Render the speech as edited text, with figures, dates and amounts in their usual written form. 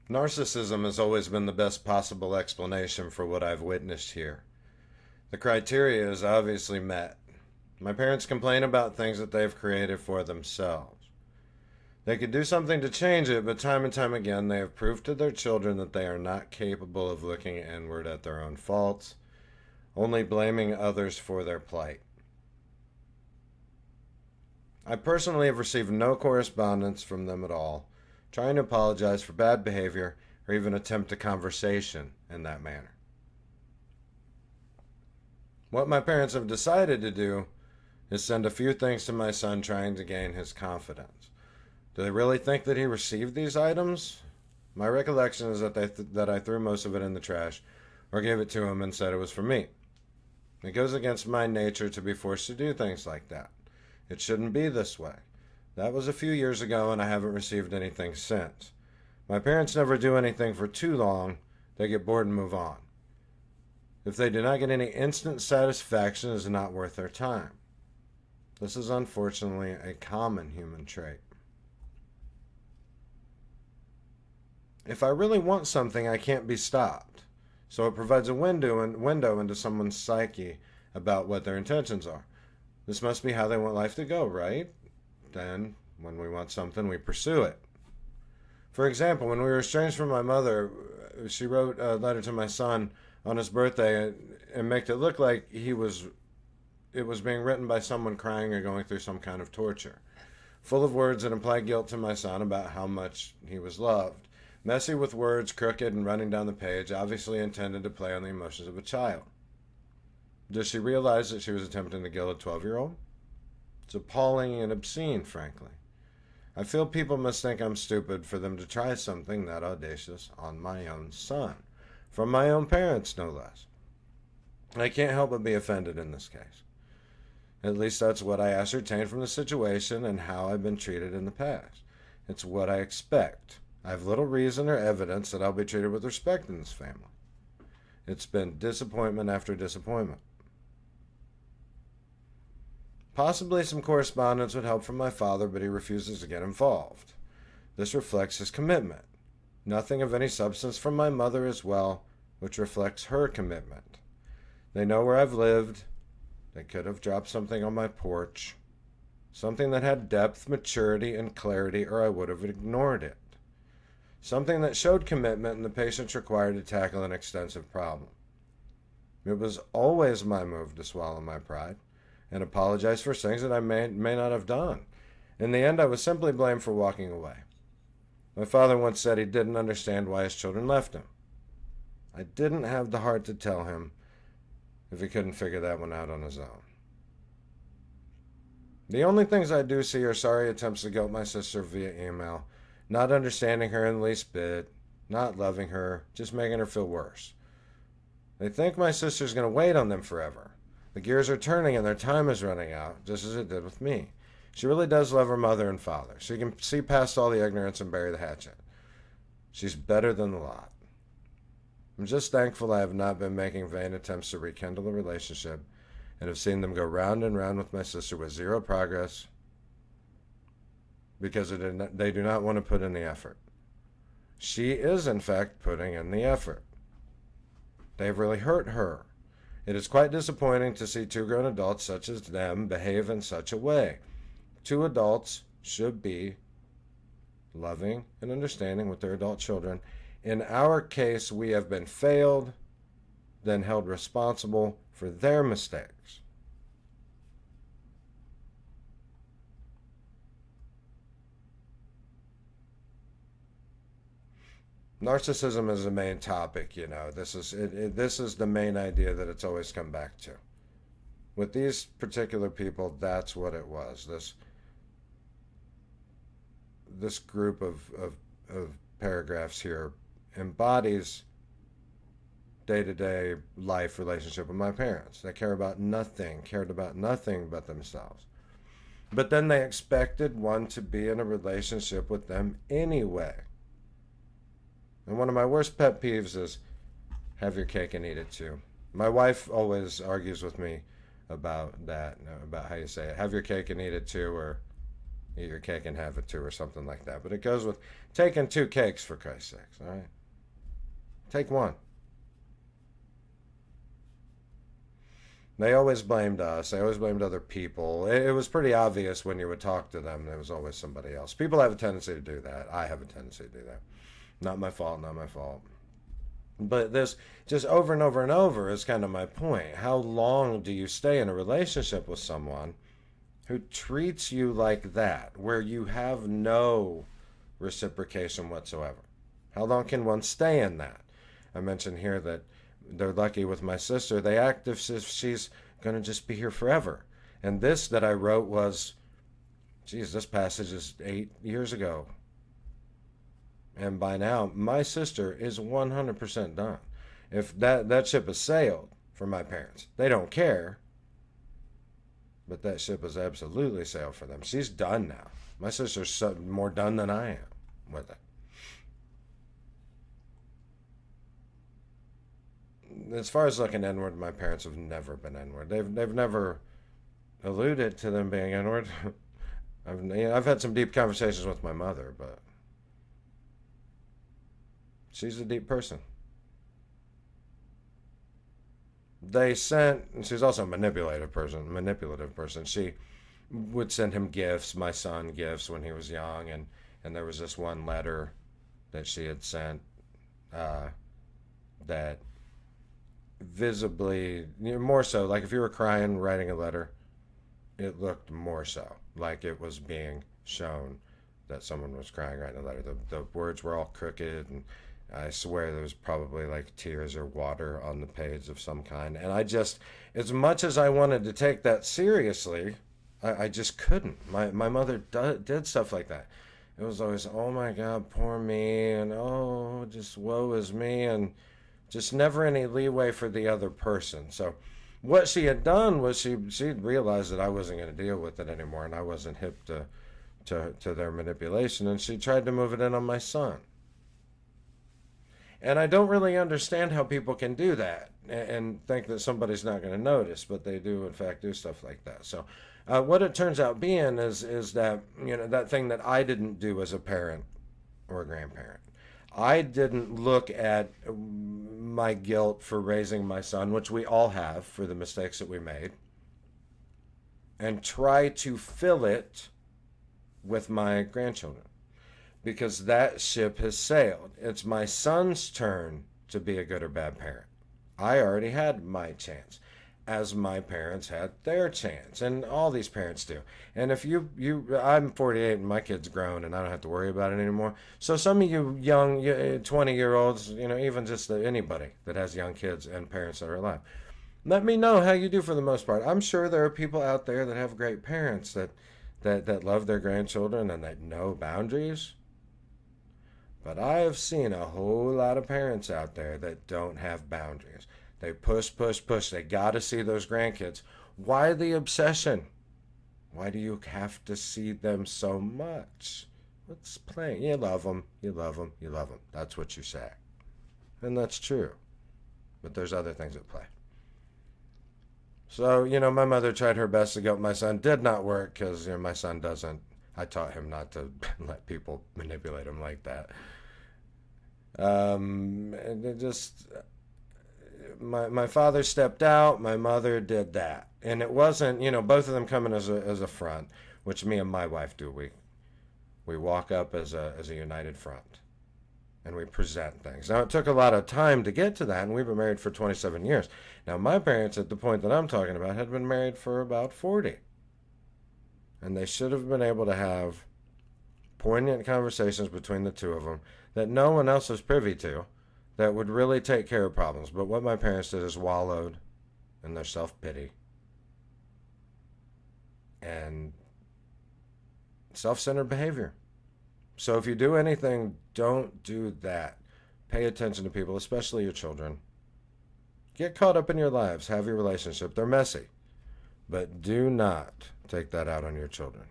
Narcissism has always been the best possible explanation for what I've witnessed here. The criteria is obviously met. My parents complain about things that they've created for themselves. They could do something to change it, but time and time again they have proved to their children that they are not capable of looking inward at their own faults, only blaming others for their plight. I personally have received no correspondence from them at all, trying to apologize for bad behavior or even attempt a conversation in that manner. What my parents have decided to do is send a few things to my son trying to gain his confidence. Do they really think that he received these items? My recollection is that I threw most of it in the trash or gave it to him and said it was for me. It goes against my nature to be forced to do things like that. It shouldn't be this way. That was a few years ago and I haven't received anything since. My parents never do anything for too long. They get bored and move on. If they do not get any instant satisfaction, it is not worth their time. This is unfortunately a common human trait. If I really want something, I can't be stopped. So it provides a window into someone's psyche about what their intentions are. This must be how they want life to go, right? Then, when we want something, we pursue it. For example, when we were estranged from my mother, she wrote a letter to my son on his birthday and made it look like it was being written by someone crying or going through some kind of torture. Full of words that implied guilt to my son about how much he was loved. Messy with words, crooked, and running down the page, obviously intended to play on the emotions of a child. Does she realize that she was attempting to kill a 12-year-old? It's appalling and obscene, frankly. I feel people must think I'm stupid for them to try something that audacious on my own son. From my own parents, no less. I can't help but be offended in this case. At least that's what I ascertained from the situation and how I've been treated in the past. It's what I expect. I have little reason or evidence that I'll be treated with respect in this family. It's been disappointment after disappointment. Possibly some correspondence would help from my father, but he refuses to get involved. This reflects his commitment. Nothing of any substance from my mother as well, which reflects her commitment. They know where I've lived. They could have dropped something on my porch. Something that had depth, maturity, and clarity, or I would have ignored it. Something that showed commitment and the patience required to tackle an extensive problem. It was always my move to swallow my pride and apologize for things that I may not have done. In the end, I was simply blamed for walking away. My father once said he didn't understand why his children left him. I didn't have the heart to tell him if he couldn't figure that one out on his own. The only things I do see are sorry attempts to guilt my sister via email, not understanding her in the least bit, not loving her, just making her feel worse. They think my sister's going to wait on them forever. The gears are turning and their time is running out, just as it did with me. She really does love her mother and father. She can see past all the ignorance and bury the hatchet. She's better than the lot. I'm just thankful I have not been making vain attempts to rekindle a relationship and have seen them go round and round with my sister with zero progress because they do not want to put in the effort. She is, in fact, putting in the effort. They've really hurt her. It is quite disappointing to see two grown adults such as them behave in such a way. Two adults should be loving and understanding with their adult children. In our case, we have been failed, then held responsible for their mistakes. Narcissism is the main topic, This is the main idea that it's always come back to. With these particular people, that's what it was. This group of paragraphs here embodies day-to-day life relationship with my parents. They cared about nothing but themselves. But then they expected one to be in a relationship with them anyway. And one of my worst pet peeves is have your cake and eat it too. My wife always argues with me about that, about how you say it. Have your cake and eat it too, or eat your cake and have it too, or something like that. But it goes with taking two cakes, for Christ's sakes, all right? Take one. They always blamed us. They always blamed other people. It was pretty obvious when you would talk to them. There was always somebody else. People have a tendency to do that. I have a tendency to do that. Not my fault, not my fault. But this, just over and over and over, is kind of my point. How long do you stay in a relationship with someone who treats you like that, where you have no reciprocation whatsoever? How long can one stay in that? I mentioned here that they're lucky with my sister. They act as if she's going to just be here forever. And this that I wrote was, geez, this passage is 8 years ago. And by now, my sister is 100% done. If that ship has sailed for my parents, they don't care. But that ship has absolutely sailed for them. She's done now. My sister's more done than I am with it. As far as looking inward, my parents have never been inward. They've never alluded to them being inward. I've had some deep conversations with my mother, but she's a deep person. She's also a manipulative person. She would send him gifts, my son gifts, when he was young, and there was this one letter that she had sent that visibly, more so, like if you were crying writing a letter, it looked more so like it was being shown that someone was crying writing a letter. The words were all crooked, and I swear there was probably like tears or water on the page of some kind. And I just, as much as I wanted to take that seriously, I just couldn't. My mother did stuff like that. It was always, oh my God, poor me, and oh, just woe is me, and just never any leeway for the other person. So what she had done was she'd realized that I wasn't going to deal with it anymore, and I wasn't hip to their manipulation, and she tried to move it in on my son. And I don't really understand how people can do that and think that somebody's not going to notice, but they do, in fact, do stuff like that. So what it turns out being is that, that thing that I didn't do as a parent or a grandparent. I didn't look at my guilt for raising my son, which we all have for the mistakes that we made, and try to fill it with my grandchildren. Because that ship has sailed. It's my son's turn to be a good or bad parent. I already had my chance, as my parents had their chance, and all these parents do. And if I'm 48 and my kid's grown, and I don't have to worry about it anymore. So some of you young 20-year-olds, even just anybody that has young kids and parents that are alive, let me know how you do for the most part. I'm sure there are people out there that have great parents that love their grandchildren and that know boundaries. But I have seen a whole lot of parents out there that don't have boundaries. They push. They got to see those grandkids. Why the obsession? Why do you have to see them so much? What's playing? You love them. That's what you say. And that's true. But there's other things at play. So, my mother tried her best to guilt my son. Did not work because, my son doesn't. I taught him not to let people manipulate him like that. And it just, my father stepped out, my mother did that. And it wasn't, both of them coming as a front, which me and my wife do. We walk up as a united front, and we present things. Now, it took a lot of time to get to that, and we've been married for 27 years. Now, my parents, at the point that I'm talking about, had been married for about 40. And they should have been able to have poignant conversations between the two of them that no one else was privy to that would really take care of problems. But what my parents did is wallowed in their self-pity and self-centered behavior. So if you do anything, don't do that. Pay attention to people, especially your children. Get caught up in your lives. Have your relationship. They're messy. But do not take that out on your children.